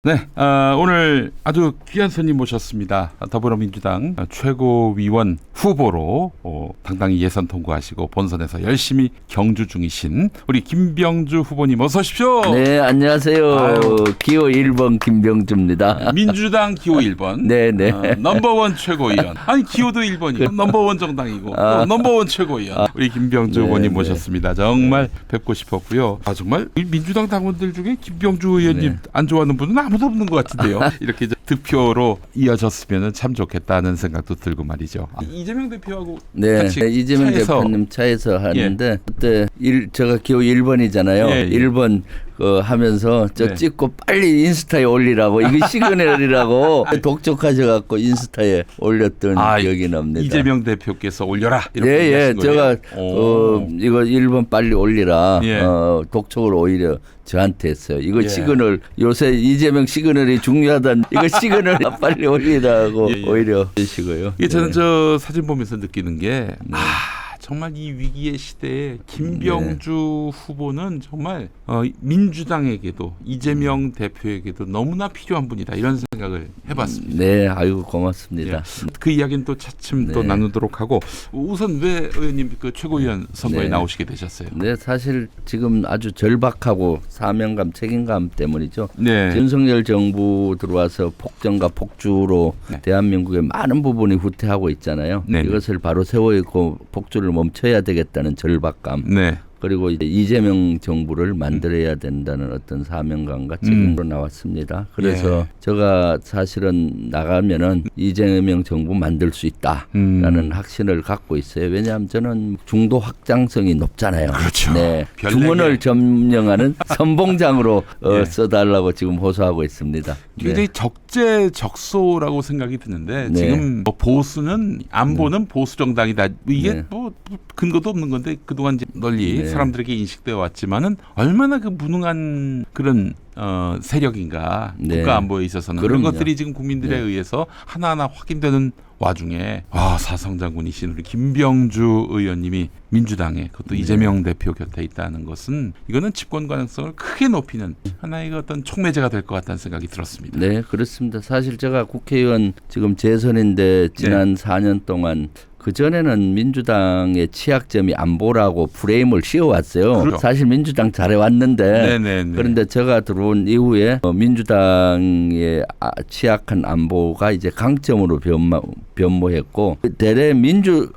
네, 오늘 아주 귀한 손님 모셨습니다. 더불어민주당 최고위원 후보로 당당히 예선 통과하시고 본선에서 열심히 경주 중이신 우리 김병주 후보님 어서 오십시오. 네, 안녕하세요. 기호 1번 김병주입니다. 민주당 기호 1번. 네네. 넘버원 최고위원. 아니 기호도 1번이고 넘버원 정당이고 또 넘버원 최고위원. 우리 김병주 후보님 모셨습니다. 정말 뵙고 싶었고요. 정말 민주당 당원들 중에 김병주 의원님 안 좋아하는 분은 아무도 없는 것 같은데요. 이렇게 득표로 이어졌으면 참 좋겠다는 생각도 들고 말이죠. 이재명 대표하고 같이 이재명 차에서. 대표님 차에서 하는데 그때 제가 기호 1번이잖아요. 1번 하면서 찍고 빨리 인스타에 올리라고 이게 시그널이라고 독촉하셔갖고 인스타에 올렸던 기억이 납니다. 이재명 대표께서 올려라 이렇게 하신 제가 거예요? 이거 1번 빨리 올리라 독촉을 오히려 저한테 했어요. 이거 시그널 요새 이재명 시그널이 중요하다는 이거 시그널 빨리 올리라고 오히려 주시고요. 저는 저 사진 보면서 느끼는 게 정말 이 위기의 시대에 김병주 후보는 정말 민주당에게도 이재명 대표에게도 너무나 필요한 분이다 이런 생각을 해봤습니다. 네, 아이고 고맙습니다. 그 이야기는 또 차츰 또 나누도록 하고 우선 왜 의원님 그 최고위원 선거에 나오시게 되셨어요? 네, 사실 지금 아주 절박하고 사명감, 책임감 때문이죠. 윤석열 정부 들어와서 폭정과 폭주로 대한민국의 많은 부분이 후퇴하고 있잖아요. 이것을 바로 세워 있고 폭주를 멈춰야 되겠다는 절박감. 그리고 이제 이재명 정부를 만들어야 된다는 어떤 사명감과 책임으로 나왔습니다. 그래서 제가 사실은 나가면은 이재명 정부 만들 수 있다라는 확신을 갖고 있어요. 왜냐하면 저는 중도 확장성이 높잖아요. 그렇죠. 주문을 점령하는 선봉장으로 써달라고 지금 호소하고 있습니다. 굉장히 적재적소라고 생각이 드는데 지금 보수는 안보는 보수 정당이다. 이게 뭐 근거도 없는 건데 그동안 이제 널리 사람들에게 인식되어 왔지만은 얼마나 그 무능한 그런 세력인가 국가 안보에 있어서는 그런 것들이 지금 국민들에 의해서 하나하나 확인되는 와중에 사성장군이신 우리 김병주 의원님이 민주당에 그것도 이재명 대표 곁에 있다는 것은 이거는 집권 가능성을 크게 높이는 하나의 어떤 촉매제가 될 것 같다는 생각이 들었습니다. 네, 그렇습니다. 사실 제가 국회의원 지금 재선인데 지난 4년 동안 그전에는 민주당의 취약점이 안보라고 프레임을 씌워왔어요. 사실 민주당 잘해왔는데 그런데 제가 들어온 이후에 민주당의 취약한 안보가 이제 강점으로 변모했고 대래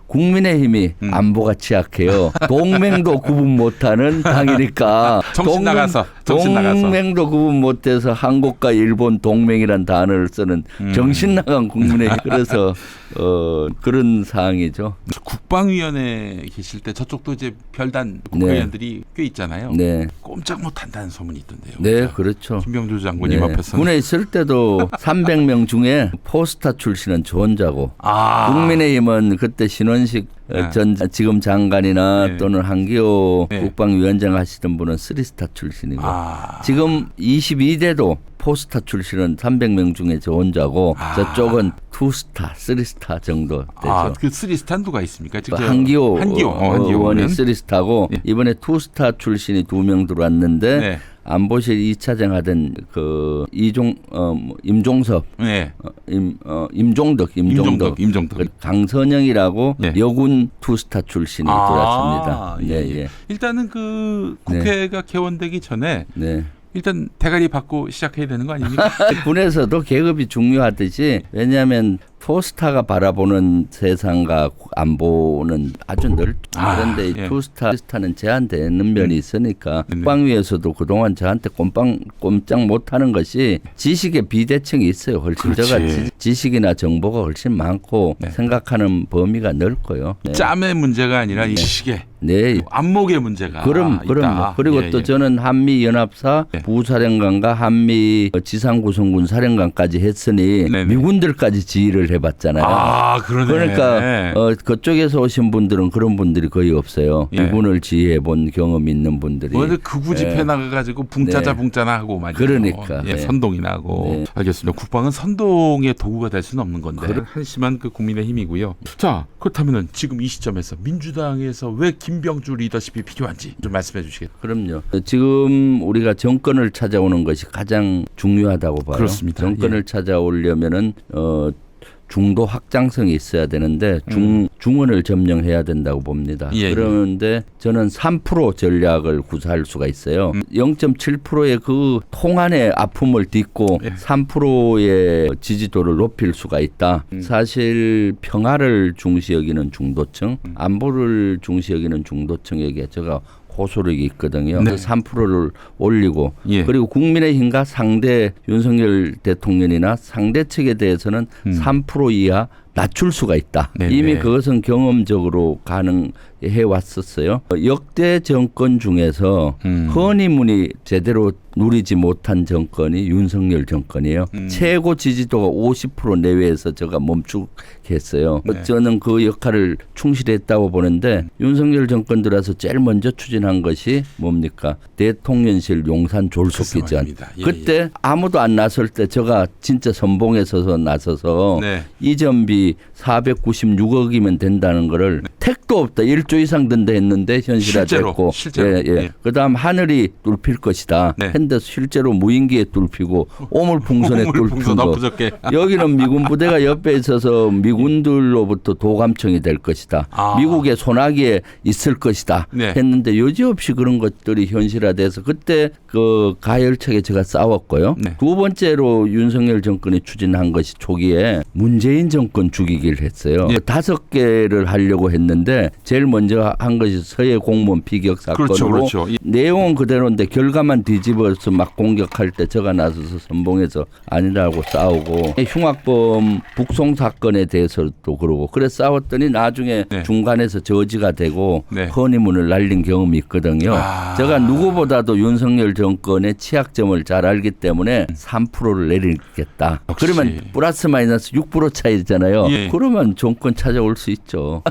국민의힘이 안보가 취약해요. 동맹도 구분 못하는 당이니까 정신 나가서 동맹도 구분 못해서 한국과 일본 동맹이란 단어를 쓰는 정신 나간 국민의힘 그래서 그런 상황이죠. 국방위원회 계실 때 저쪽도 이제 별단 국회의원들이 꽤 있잖아요. 꼼짝 못한다는 소문이 있던데요. 네, 그렇죠. 김병주 장군님 앞에서 군에 있을 때도 300명 중에 포스타 출신은 저 혼자고 국민의힘은 그때 신원식 전 지금 장관이나 또는 한기호 국방위원장 하시던 분은 3스타 출신이고 지금 22대도 포스타 출신은 300명 중에 저 혼자고 저쪽은 2스타, 3스타 정도 되죠. 그 3스타 누가 있습니까? 한기호 의원이 3스타고 이번에 2스타 출신이 2명 들어왔는데 안보실 2차장 하던 그 임종석, 임종덕, 강선영이라고 여군 2스타 출신이 들어왔습니다. 일단은 그 국회가 개원되기 전에 일단 대가리 받고 시작해야 되는 거 아닙니까? 군에서도 계급이 중요하듯이 왜냐하면 포스타가 바라보는 세상과 안보는 아주 넓죠. 그런데 투스타는 제한되는 면이 있으니까 국방위에서도 그동안 저한테 꼼짝 못하는 것이 지식의 비대칭이 있어요. 훨씬 제가 지식이나 정보가 훨씬 많고 생각하는 범위가 넓고요. 짬의 문제가 아니라 이 지식의 안목의 문제가 있다. 그리고 또 저는 한미연합사 부사령관과 한미 지상구성군 사령관까지 했으니 미군들까지 지휘를 해봤잖아요. 아, 그러네. 그러니까 그쪽에서 오신 분들은 그런 분들이 거의 없어요. 예. 미군을 지휘해본 경험 있는 분들이. 뭐 극우 집회 예. 나가가지고 붕짜자 붕짜나 하고 말이죠. 그러니까. 예, 선동이나 하고. 네. 알겠습니다. 국방은 선동의 도구가 될 수는 없는 건데 한심한 그 국민의힘이고요. 자, 그렇다면은 지금 이 시점에서 민주당에서 왜 김병주 리더십이 필요한지 좀 말씀해 주시겠어요? 그럼요. 지금 우리가 정권을 찾아오는 것이 가장 중요하다고 봐요. 그렇습니다. 정권을 찾아오려면은 중도 확장성이 있어야 되는데 중원을 점령해야 된다고 봅니다. 예, 그런데 저는 3% 전략을 구사할 수가 있어요. 0.7%의 그 통안의 아픔을 딛고 3%의 지지도를 높일 수가 있다. 사실 평화를 중시 여기는 중도층, 안보를 중시 여기는 중도층에게 제가 호소력이 있거든요. 네. 그 3%를 올리고 예. 그리고 국민의힘과 상대 윤석열 대통령이나 상대 측에 대해서는 3% 이하 낮출 수가 있다. 네네. 이미 그것은 경험적으로 가능해 왔었어요. 역대 정권 중에서 허니문이 제대로 누리지 못한 정권이 윤석열 정권이에요. 최고 지지도가 50% 내외에서 제가 멈추겠어요. 네. 저는 그 역할을 충실했다고 보는데 윤석열 정권 들어서 제일 먼저 추진한 것이 뭡니까? 대통령실 용산 졸속기전. 예, 그때 아무도 안 나설 때 제가 진짜 선봉에 서서 나서서 네. 이전비 496억이면 된다는 거를 택도 없다. 1조 이상 든다 했는데 현실화됐고. 실제로. 예. 그다음 하늘이 뚫힐 것이다. 네. 했는데 실제로 무인기에 뚫히고 오물풍선에 뚫히고. 여기는 미군 부대가 옆에 있어서 미군들로부터 도감청이 될 것이다. 미국의 소나기에 있을 것이다. 네. 했는데 여지없이 그런 것들이 현실화돼서 그때 그 가열차게 제가 싸웠고요. 네. 두 번째로 윤석열 정권이 추진한 것이 초기에 문재인 정권 죽이기를 했어요. 예. 5개를 하려고 했는데 제일 먼저 한 것이 서해 공무원 피격 사건으로 그렇죠. 예. 내용은 그대로인데 결과만 뒤집어서 막 공격할 때 제가 나서서 선봉해서 아니라고 싸우고 흉악범 북송 사건에 대해서도 그러고 그래 싸웠더니 나중에 네. 중간에서 저지가 되고 네. 허니문을 날린 경험이 있거든요. 제가 누구보다도 윤석열 정권의 취약점을 잘 알기 때문에 3%를 내리겠다. 역시. 그러면 플러스 마이너스 6% 차이잖아요. 예. 그러면 정권 찾아올 수 있죠.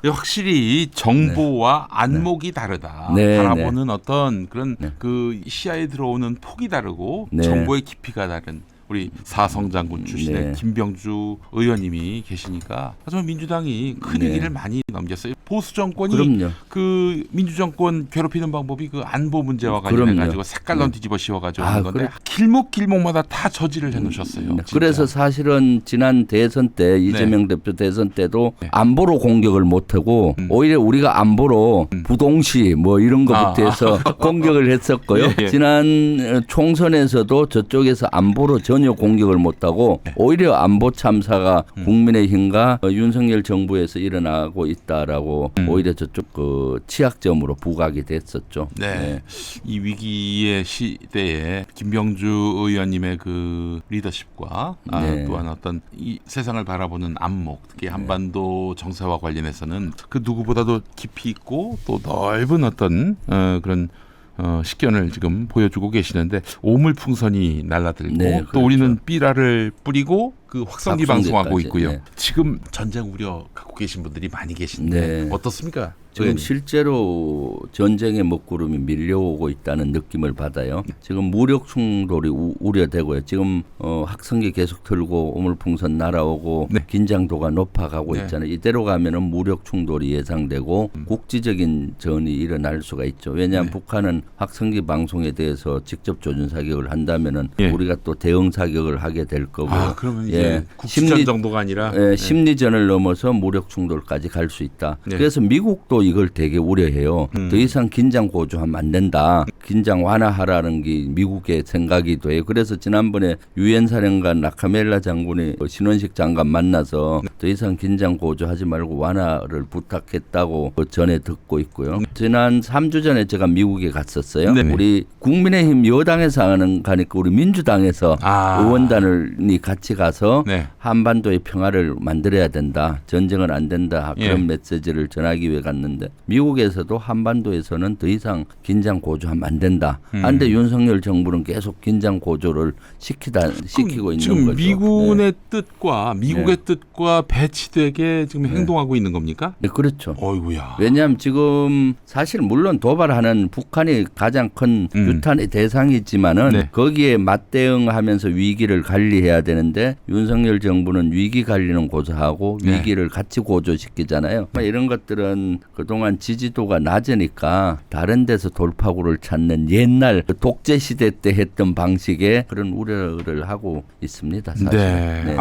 확실히 정보와 안목이 다르다. 네, 바라보는 어떤 그런 그 시야에 들어오는 폭이 다르고 네. 정보의 깊이가 다른 우리 사성장군 출신의 네. 김병주 의원님이 계시니까 정말 민주당이 큰 네. 위기를 많이 넘겼어요. 보수 정권이 그럼요. 그 민주정권 괴롭히는 방법이 그 안보 문제와 관련해 가지고 색깔론 뒤집어 씌워가지고 하는 건데 그래. 길목길목마다 다 저지를 해놓으셨어요. 진짜. 그래서 사실은 지난 대선 때 이재명 대표 대선 때도 안보로 공격을 못하고 오히려 우리가 안보로 부동시 뭐 이런 것부터 해서 공격을 했었고요. 예. 지난 총선에서도 저쪽에서 안보로 전혀 공격을 못하고 오히려 안보 참사가 국민의힘과 윤석열 정부에서 일어나고 있다라고 오히려 저쪽 그 취약점으로 부각이 됐었죠. 네. 이 위기의 시대에 김병주 의원님의 그 리더십과 또한 어떤 이 세상을 바라보는 안목, 특히 한반도 정세와 관련해서는 그 누구보다도 깊이 있고 또 넓은 어떤 그런 식견을 지금 보여주고 계시는데 오물풍선이 날아들고 네, 또 그렇죠. 우리는 삐라를 뿌리고 그 확성기 방송하고 확성기까지, 있고요. 네. 지금 전쟁 우려 갖고 계신 분들이 많이 계신데 네. 어떻습니까? 지금 의원님? 실제로 전쟁의 먹구름이 밀려오고 있다는 느낌을 받아요. 지금 무력 충돌이 우려되고요. 지금 확성기 계속 틀고 오물풍선 날아오고 긴장도가 높아가고 있잖아요. 이대로 가면은 무력 충돌이 예상되고 국지적인 전이 일어날 수가 있죠. 왜냐하면 북한은 확성기 방송에 대해서 직접 조준 사격을 한다면은 우리가 또 대응 사격을 하게 될 거고. 그러면 이제 국지전 정도가 아니라 심리전을 넘어서 무력 충돌까지 갈 수 있다. 그래서 미국도 이걸 되게 우려해요. 더 이상 긴장 고조하면 안 된다. 긴장 완화하라는 게 미국의 생각이도 해요. 그래서 지난번에 유엔 사령관 라카멜라 장군이 신원식 장관 만나서 더 이상 긴장 고조하지 말고 완화를 부탁했다고 전에 듣고 있고요. 지난 3주 전에 제가 미국에 갔었어요. 우리 국민의힘 여당에서 가니까 우리 민주당에서 의원단이 같이 가서 한반도의 평화를 만들어야 된다. 전쟁은 안 된다. 그런 메시지를 전하기 위해 갔는데 있었는데 미국에서도 한반도에서는 더 이상 긴장 고조하면 안 된다. 그런데 윤석열 정부는 계속 긴장 고조를 시키고 있는 지금 거죠. 미군의 뜻과 미국의 뜻과 배치되게 지금 행동하고 있는 겁니까? 네, 그렇죠. 어이구야. 왜냐하면 지금 사실 물론 도발하는 북한이 가장 큰 유탄의 대상이지만은 거기에 맞대응하면서 위기를 관리해야 되는데 윤석열 정부는 위기 관리는 고조하고 위기를 같이 고조시키잖아요. 이런 것들은 그동안 지지도가 낮으니까 다른 데서 돌파구를 찾는 옛날 독재 시대 때 했던 방식의 그런 우려를 하고 있습니다. 사실. 네.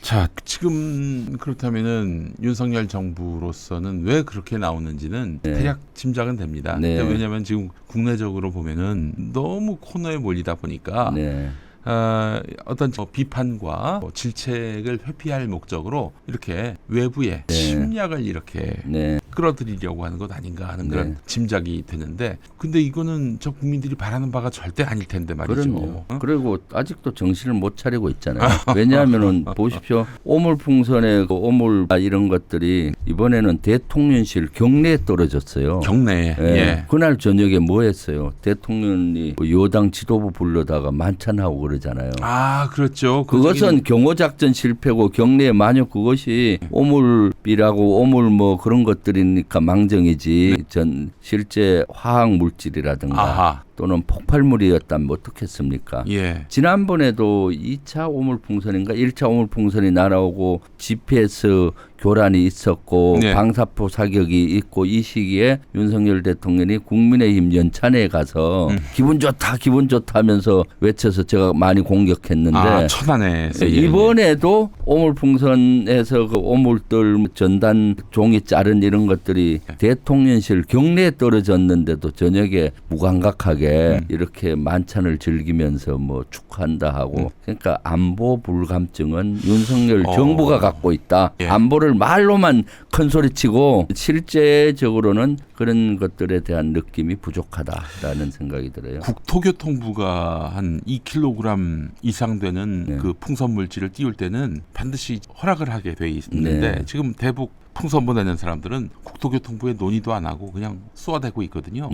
자, 지금 그렇다면은 윤석열 정부로서는 왜 그렇게 나오는지는 대략 짐작은 됩니다. 왜냐하면 지금 국내적으로 보면은 너무 코너에 몰리다 보니까 어떤 비판과 질책을 회피할 목적으로 이렇게 외부의 침략을 이렇게 끌어들이려고 하는 것 아닌가 하는 그런 짐작이 되는데, 근데 이거는 저 국민들이 바라는 바가 절대 아닐 텐데 말이죠. 그리고 아직도 정신을 못 차리고 있잖아요. 왜냐하면은 보십시오. 오물풍선의 그 오물 이런 것들이 이번에는 대통령실 경내에 떨어졌어요. 경내에. 그날 저녁에 뭐 했어요? 대통령이 여당 지도부 불러다가 만찬하고 그러잖아요. 아, 그렇죠. 그것은 경호작전 실패고 경내에 만약 그것이 오물비라고 오물 뭐 그런 것들이니까 망정이지 실제 화학 물질이라든가 또는 폭발물이었다면 어떻겠습니까? 지난번에도 2차 오물풍선인가 1차 오물풍선이 날아오고 GPS 교란이 있었고 방사포 사격이 있고 이 시기에 윤석열 대통령이 국민의힘 연찬회에 가서 기분 좋다 하면서 외쳐서 제가 많이 공격했는데 천안에 이번에도 오물풍선에서 그 오물들 전단 종이 자른 이런 것들이 대통령실 경내에 떨어졌는데도 저녁에 무감각하게 이렇게 만찬을 즐기면서 뭐 축하한다 하고 그러니까 안보 불감증은 윤석열 정부가 갖고 있다. 안보를 말로만 큰 소리치고 실제적으로는 그런 것들에 대한 느낌이 부족하다라는 생각이 들어요. 국토교통부가 한 2kg 이상 되는 그 풍선 물질을 띄울 때는 반드시 허락을 하게 돼 있는데 지금 대북 풍선 보내는 사람들은 국토교통부에 논의도 안 하고 그냥 쏘아대고 있거든요.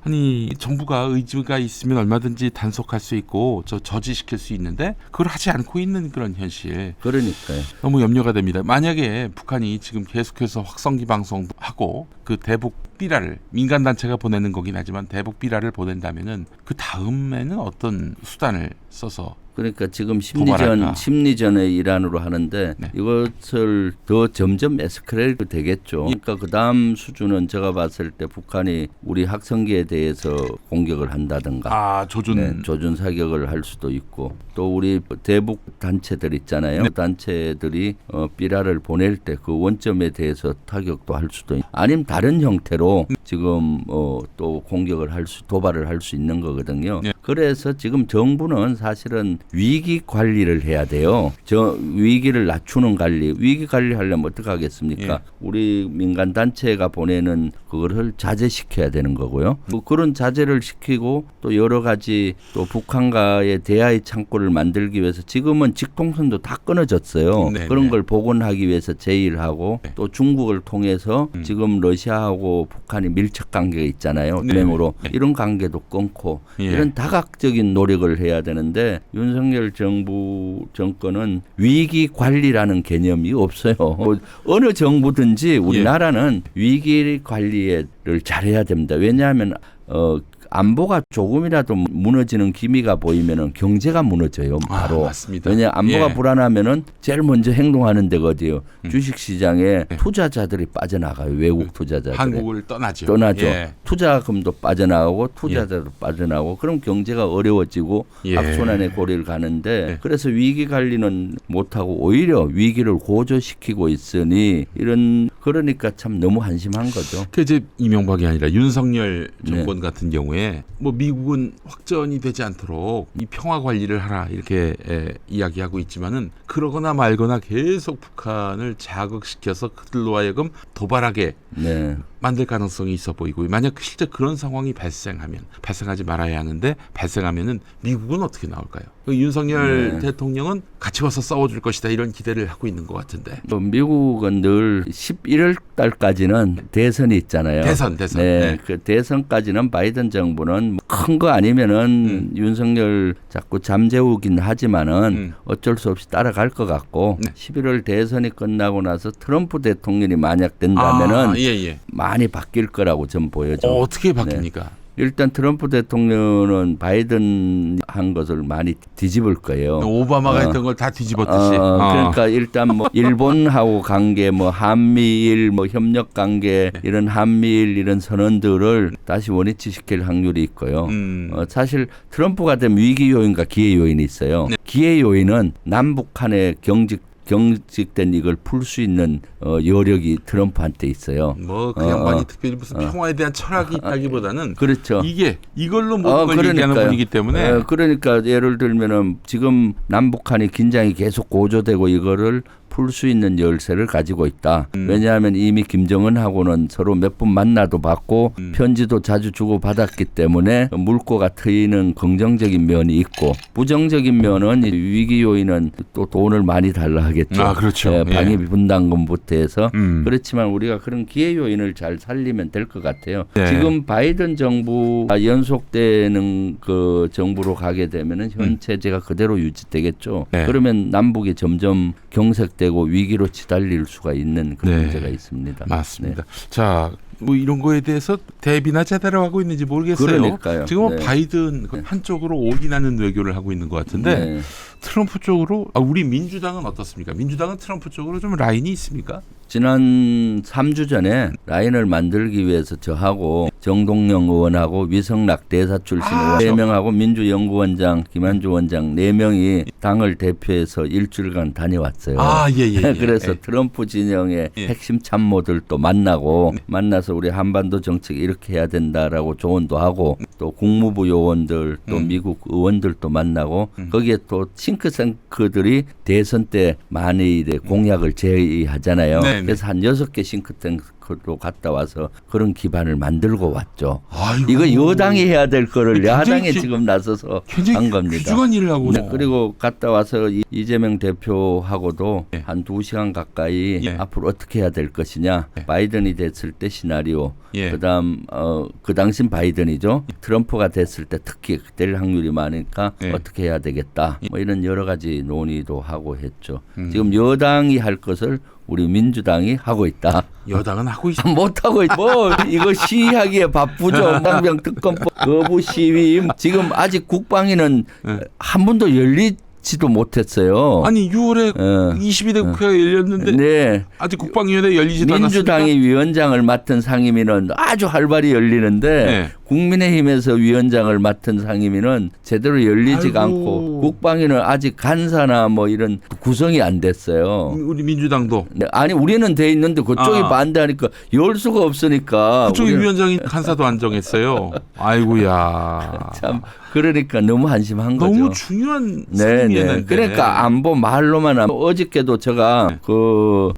아니 정부가 의지가 있으면 얼마든지 단속할 수 있고 저지시킬 수 있는데 그걸 하지 않고 있는 그런 현실. 그러니까요. 너무 염려가 됩니다. 만약에 북한이 지금 계속해서 확성기 방송하고 그 대북 삐라를 민간 단체가 보내는 거긴 하지만 대북 삐라를 보낸다면은 그 다음에는 어떤 수단을 써서 그러니까 지금 심리전의 일환으로 하는데 이것을 더 점점 에스컬레이트 되겠죠. 그러니까 그 다음 수준은 제가 봤을 때 북한이 우리 학생기에 대해서 공격을 한다든가 조준 사격을 할 수도 있고 또 우리 대북 단체들 있잖아요. 단체들이 삐라를 보낼 때 그 원점에 대해서 타격도 할 수도 있고 아니면 다른 형태로 지금 또 공격을 도발을 할 수 있는 거거든요. 그래서 지금 정부는 사실은 위기 관리를 해야 돼요. 위기를 낮추는 관리. 위기 관리하려면 어떻게 하겠습니까? 우리 민간 단체가 보내는 그거를 자제시켜야 되는 거고요. 뭐 그런 자제를 시키고 또 여러 가지 또 북한과의 대화의 창구를 만들기 위해서 지금은 직통선도 다 끊어졌어요. 그런 걸 복원하기 위해서 제의를 하고 또 중국을 통해서 지금 러시아하고 북한이 밀착 관계가 있잖아요. 은행으로 이런 관계도 끊고 이런 다각적인 노력을 해야 되는데 윤석열 정권은 위기 관리라는 개념이 없어요. 어느 정부든지 우리나라는 위기 관리를 잘해야 됩니다. 왜냐하면 안보가 조금이라도 무너지는 기미가 보이면은 경제가 무너져요. 바로. 맞습니다. 왜냐 안보가 불안하면은 제일 먼저 행동하는 데가 어디요? 주식시장에 투자자들이 빠져나가요. 외국 투자자들. 한국을 떠나죠. 투자금도 빠져나가고 투자자도 빠져나가고 그럼 경제가 어려워지고 악순환의 고리를 가는데 그래서 위기 관리는 못하고 오히려 위기를 고조시키고 있으니 그러니까 참 너무 한심한 거죠. 그 이제 이명박이 아니라 윤석열 정권 같은 경우에 뭐 미국은 확전이 되지 않도록 이 평화 관리를 하라 이렇게 이야기하고 있지만은 그러거나 말거나 계속 북한을 자극시켜서 그들로 하여금 도발하게 만들 가능성이 있어 보이고 만약 실제 그런 상황이 발생하지 말아야 하는데 발생하면은 미국은 어떻게 나올까요? 윤석열 대통령은 같이 와서 싸워줄 것이다 이런 기대를 하고 있는 것 같은데. 미국은 늘 11월 달까지는 대선이 있잖아요. 대선. 네, 그 대선까지는 바이든 정부는 큰 거 아니면은 윤석열 자꾸 잠재우긴 하지만은 어쩔 수 없이 따라갈 것 같고 11월 대선이 끝나고 나서 트럼프 대통령이 만약 된다면은 많이 바뀔 거라고 전 보여져. 어떻게 바뀝니까? 일단 트럼프 대통령은 바이든 한 것을 많이 뒤집을 거예요. 오바마가 했던 걸 다 뒤집었듯이. 그러니까 일단 뭐 일본하고 관계, 뭐 한미일 뭐 협력 관계 이런 한미일 이런 선언들을 다시 원위치시킬 확률이 있고요. 사실 트럼프가 되면 위기 요인과 기회 요인이 있어요. 기회 요인은 남북 간의 경직된 이걸 풀 수 있는 여력이 트럼프한테 있어요. 뭐 그냥 많이 특별히 무슨 평화에 대한 철학이 있다기보다는 그렇죠. 이걸로 모든 걸 얘기하는 분이기 때문에 그러니까 예를 들면은 지금 남북한이 긴장이 계속 고조되고 이거를 풀 수 있는 열쇠를 가지고 있다. 왜냐하면 이미 김정은하고는 서로 몇 번 만나도 받고 편지도 자주 주고 받았기 때문에 물꼬가 트이는 긍정적인 면이 있고 부정적인 면은 위기 요인은 또 돈을 많이 달라 하겠죠. 그렇죠. 방위 분담금부터 해서 그렇지만 우리가 그런 기회 요인을 잘 살리면 될 것 같아요. 지금 바이든 정부가 연속되는 그 정부로 가게 되면은 현 체제가 그대로 유지되겠죠. 그러면 남북이 점점 경색되고 위기로 치달릴 수가 있는 그런 문제가 있습니다. 맞습니다. 자, 뭐 이런 거에 대해서 대비나 제대로 하고 있는지 모르겠어요. 그러니까요. 지금은 바이든 한쪽으로 올인하는 외교를 하고 있는 것 같은데 트럼프 쪽으로 우리 민주당은 어떻습니까? 민주당은 트럼프 쪽으로 좀 라인이 있습니까? 지난 3주 전에 라인을 만들기 위해서 저하고 정동영 의원하고 위성락 대사 출신 의원 3명하고 민주연구원장 김한주 원장 4명이 당을 대표해서 일주일간 다녀왔어요. 그래서 트럼프 진영의 핵심 참모들도 만나서 우리 한반도 정책 이렇게 해야 된다라고 조언도 하고 또 국무부 요원들 또 미국 의원들도 만나고 거기에 또 싱크탱크들이 대선 때 많이 공약을 제의하잖아요. 그래서 한 6개 싱크탱크로 갔다 와서 그런 기반을 만들고 왔죠. 이거 여당이 해야 될 거를 야당이 지금 나서서 한 겁니다. 귀중한 일을 하고. 그리고 갔다 와서 이재명 대표하고도 한 2시간 가까이 앞으로 어떻게 해야 될 것이냐. 바이든이 됐을 때 시나리오. 그다음 그 당신 바이든이죠. 트럼프가 됐을 때 특히 될 확률이 많으니까 어떻게 해야 되겠다. 뭐 이런 여러 가지 논의도 하고 했죠. 지금 여당이 할 것을 우리 민주당이 하고 있다. 여당은 하고 있어. 못하고 있. 뭐 이거 시위하기에 바쁘죠. 당병 특검법 거부 시위. 지금 아직 국방위는 한 번도 열리지도 못했어요. 아니 6월에 22대 국회가 열렸는데 아직 국방위원회 열리지도 않았습니까? 민주당이 위원장을 맡은 상임위는 아주 활발히 열리는데 국민의힘에서 위원장을 맡은 상임위는 제대로 열리지가 않고 국방위는 아직 간사나 뭐 이런 구성이 안 됐어요. 우리 민주당도? 아니 우리는 돼 있는데 그쪽이 반대하니까 열 수가 없으니까. 그쪽이 위원장이 간사도 안 정했어요. 아이고야. 참 그러니까 너무 한심한 거죠. 너무 중요한 상임위였는데. 그러니까 안보 말로만 하면 어저께도 제가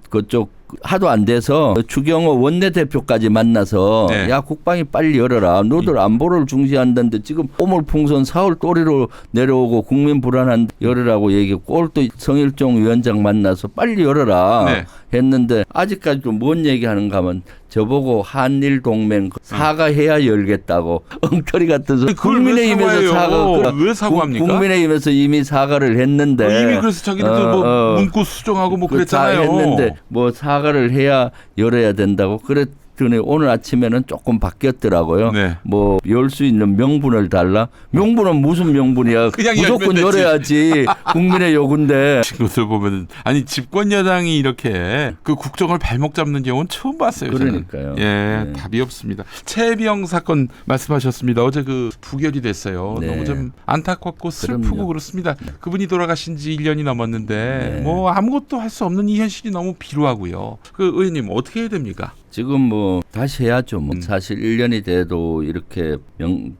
그쪽 하도 안 돼서 추경호 원내대표까지 만나서 야 국방이 빨리 열어라. 너들 안보를 중시한다는데 지금 오물풍선 사흘 또리로 내려오고 국민 불안한 열으라고 얘기하고 오늘 또 성일종 위원장 만나서 빨리 열어라 했는데 아직까지도 뭔 얘기하는가 하면 저보고 한일 동맹 사과해야 열겠다고 엉터리 같은 소리. 국민의힘에서 왜 사과합니까? 국민의힘에서 이미 사과를 했는데 이미 그래서 자기들도 뭐 문구 수정하고 뭐 그랬잖아요. 했는데 뭐 사과를 해야 열어야 된다고 그랬더니 오늘 아침에는 조금 바뀌었더라고요. 뭐 열 수 있는 명분을 달라. 명분은 무슨 명분이야? 무조건 열어야지. 국민의 요구인데. 것을 보면 아니 집권 여당이 이렇게 그 국정을 발목 잡는 경우는 처음 봤어요. 그러니까요. 답이 없습니다. 최혜병 사건 말씀하셨습니다. 어제 그 부결이 됐어요. 너무 좀 안타깝고 슬프고 그렇습니다. 그분이 돌아가신 지 1년이 넘었는데 뭐 아무것도 할 수 없는 이 현실이 너무 비루하고요. 그 의원님 어떻게 해야 됩니까? 지금 뭐 다시 해야죠. 뭐 사실 1년이 돼도 이렇게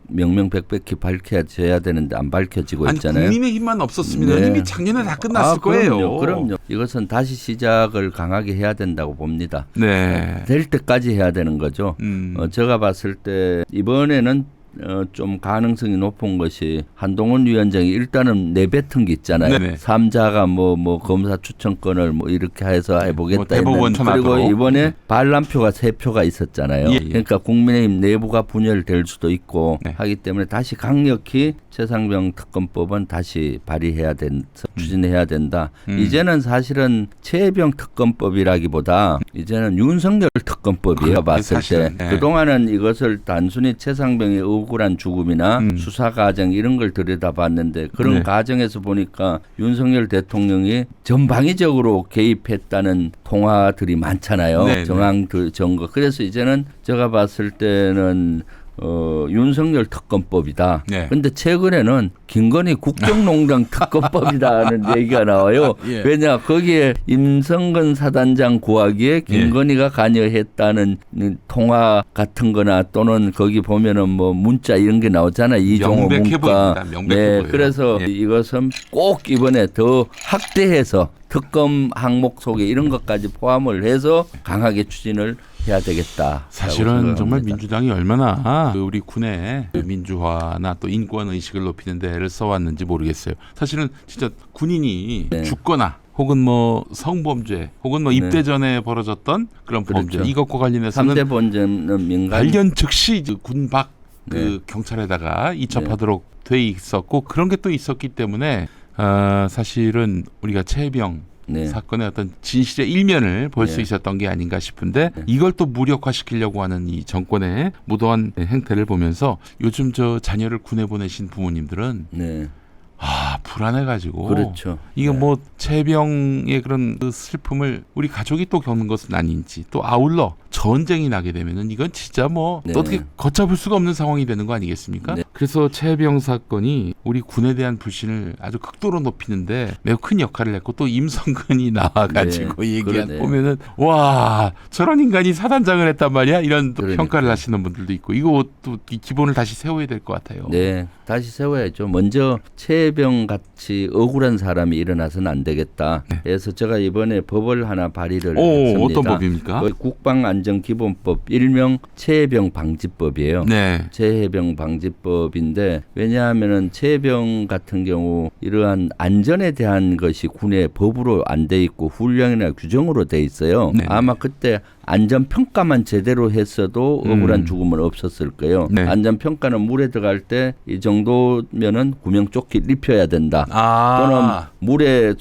명명백백히 밝혀져야 되는데 안 밝혀지고 있잖아요. 국민의힘만 없었으면 이미 작년에 다 끝났을 거예요. 그럼요. 이것은 다시 시작을 강하게 해야 된다고 봅니다. 네. 될 때까지 해야 되는 거죠. 제가 봤을 때 이번에는 좀 가능성이 높은 것이 한동훈 위원장이 일단은 내뱉은 게 있잖아요. 네네. 3자가 뭐 검사 추천권을 뭐 이렇게 해서 해보겠다. 대법원 그리고 이번에 반란표가 3표가 있었잖아요. 예. 그러니까 국민의힘 내부가 분열될 수도 있고 하기 때문에 다시 강력히 최상병 특검법은 다시 발의해야 추진해야 된다. 이제는 사실은 최혜병 특검법이라기보다 이제는 윤석열 특검법이에요. 봤을 때. 그동안은 이것을 단순히 최상병의 억울한 죽음이나 수사 과정 이런 걸 들여다봤는데 그런 과정에서 보니까 윤석열 대통령이 전방위적으로 개입했다는 통화들이 많잖아요. 정황 증거. 그래서 이제는 제가 봤을 때는 윤석열 특검법이다. 그런데 최근에는 김건희 국정농단 특검법이다는 얘기가 나와요. 왜냐 거기에 임성근 사단장 구하기에 김건희가 관여했다는 통화 같은 거나 또는 거기 보면은 뭐 문자 이런 게 나오잖아요. 이종호 문과. 그래서 이것은 꼭 이번에 더 확대해서 특검 항목 속에 이런 것까지 포함을 해서 강하게 추진을 해야 되겠다. 사실은 정말 민주당이 얼마나 우리 군의 민주화나 또 인권 의식을 높이는 데를 써왔는지 모르겠어요. 사실은 진짜 군인이 죽거나 혹은 뭐 성범죄 혹은 뭐 입대 전에 벌어졌던 그런 범죄 이것과 관련해서는 3대 범죄는 민간 발견 즉시 군 밖 경찰에다가 이첩하도록 돼 있었고 그런 게 또 있었기 때문에 사실은 우리가 최혜병 사건의 어떤 진실의 일면을 볼 수 있었던 게 아닌가 싶은데 이걸 또 무력화시키려고 하는 이 정권의 무도한 행태를 보면서 요즘 저 자녀를 군에 보내신 부모님들은 불안해가지고 그렇죠. 이게 뭐 최병의 그런 그 슬픔을 우리 가족이 또 겪는 것은 아닌지 또 아울러 전쟁이 나게 되면은 이건 진짜 뭐 어떻게 걷잡을 수가 없는 상황이 되는 거 아니겠습니까? 그래서 최병 사건이 우리 군에 대한 불신을 아주 극도로 높이는데 매우 큰 역할을 했고 또 임성근이 나와가지고 얘기한 보면은 와 저런 인간이 사단장을 했단 말이야 이런 또 평가를 하시는 분들도 있고 이거 또 기본을 다시 세워야 될 것 같아요. 네, 다시 세워야죠. 먼저 최병 같이 억울한 사람이 일어나서는 안 되겠다. 그래서 제가 이번에 법을 하나 발의를 했습니다. 어떤 법입니까? 국방안전기본법 일명 최해병 방지법이에요. 최해병 방지법인데 왜냐하면은 최해병 같은 경우 이러한 안전에 대한 것이 군의 법으로 안 돼 있고 훈령이나 규정으로 돼 있어요. 아마 그때 안전평가만 제대로 했어도 억울한 죽음은 없었을 거예요. 안전평가는 물에 들어갈 때 이 정도면은 구명조끼를 입혀야 된다. 또는 물의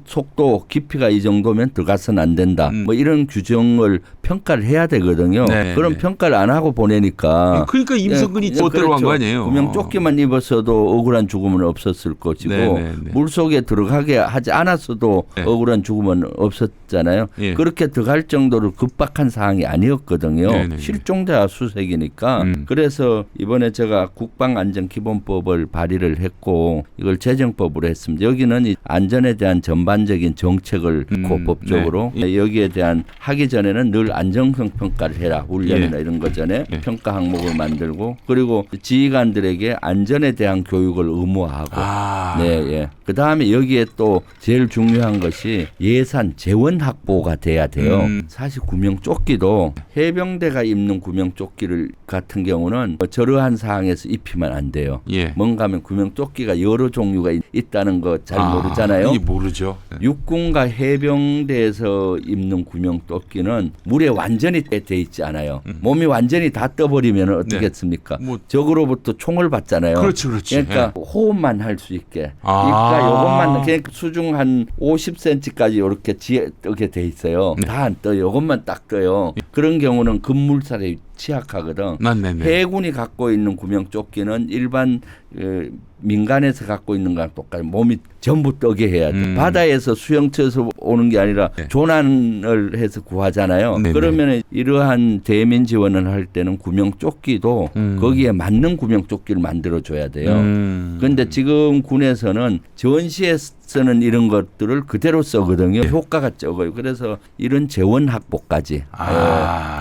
속도 깊이가 이 정도면 들어가서는 안 된다. 뭐 이런 규정을 평가를 해야 되거든요. 그런 평가를 안 하고 보내니까. 그러니까 임성근이 못 들어간 거 아니에요. 구명조끼만 입었어도 억울한 죽음은 없었을 것이고 물 속에 들어가게 하지 않았어도 억울한 죽음은 없었잖아요. 그렇게 들어갈 정도로 급박한 사항이 아니었거든요. 실종자 수색이니까. 그래서 이번에 제가 국방안전기본법을 발의를 했고 이걸 제정법으로 했습니다. 여기는 이 안전에 대한 전반적인 정책을 법적으로 여기에 대한 하기 전에는 늘 안정성 평가를 해라. 훈련이나 이런 것 전에 평가 항목을 만들고 그리고 지휘관들에게 안전에 대한 교육을 의무화하고 그다음에 여기에 또 제일 중요한 것이 예산 재원 확보가 돼야 돼요. 사실 구명조끼도 해병대가 입는 구명조끼를 같은 경우는 저러한 상황에서 입히면 안 돼요. 뭔가 하면 구명조끼가 여러 종류가 있다는 거 잘 모르잖아요. 모르죠. 육군과 해병대에서 입는 구명조끼는 물에 완전히 돼 있지 않아요. 몸이 완전히 다 떠버리면 어떻겠습니까? 적으로부터 총을 받잖아요. 그렇지. 그러니까 호흡만 할 수 있게. 그러니까 이것만 그냥 수중 한 50cm까지 이렇게 떠게 돼 있어요. 다 안 떠요. 이것만 딱 떠요. 그런 경우는 급물살에 취약하거든. 네네. 해군이 갖고 있는 구명조끼는 일반 민간에서 갖고 있는 거랑 똑같이 몸이 전부 떠게 해야 돼. 바다에서 수영쳐서 오는 게 아니라 네. 조난을 해서 구하잖아요. 네네. 그러면 이러한 대면 지원을 할 때는 구명조끼도 거기에 맞는 구명조끼를 만들어줘야 돼요. 그런데 지금 군에서는 전시에 쓰는 이런 것들을 그대로 쓰거든요. 네. 효과가 적어요. 그래서 이런 재원 확보까지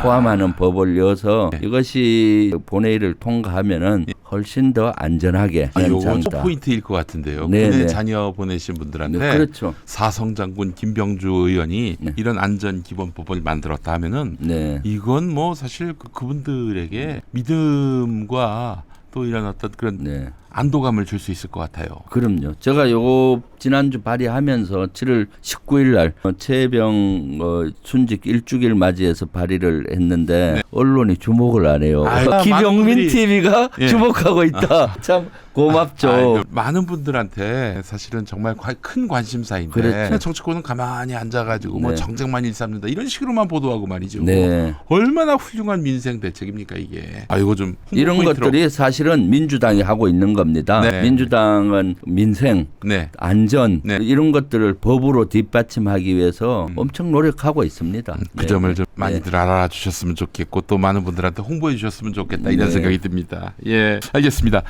포함하는 법을 넣어서 이것이 본회의를 통과하면은 훨씬 더 안전하게 요거 또 포인트일 것 같은데요. 네, 군에 네. 자녀 보내신 분들한테 네, 그렇죠. 사성장군 김병주 의원이 네. 이런 안전기본법을 만들었다 하면은 네. 이건 뭐 사실 그분들에게 믿음과 또 이런 어떤 그런 네. 안도감을 줄 수 있을 것 같아요. 그럼요. 제가 요거 지난주 발의하면서 7월 19일 날 최혜병 순직 1주기를 맞이해서 발의를 했는데 네. 언론이 주목을 안 해요. 많은 기병민 분들이- TV가 예. 주목하고 있다. 참 고맙죠. 많은 분들한테 사실은 정말 큰 관심사인데 그렇죠. 정치권은 가만히 앉아가지고 뭐 네. 정쟁만 일삼는다 이런 식으로만 보도하고 말이죠. 네. 얼마나 훌륭한 민생 대책입니까 이게. 이거 좀 홍보 이런 포인트로. 것들이 사실은 민주당이 하고 있는 겁니다. 네. 민주당은 민생, 네. 안전 네. 이런 것들을 법으로 뒷받침하기 위해서 엄청 노력하고 있습니다. 그 네. 점을 좀 네. 많이들 알아주셨으면 좋겠고 또 많은 분들한테 홍보해 주셨으면 좋겠다 이런 네. 생각이 듭니다. 예, 알겠습니다.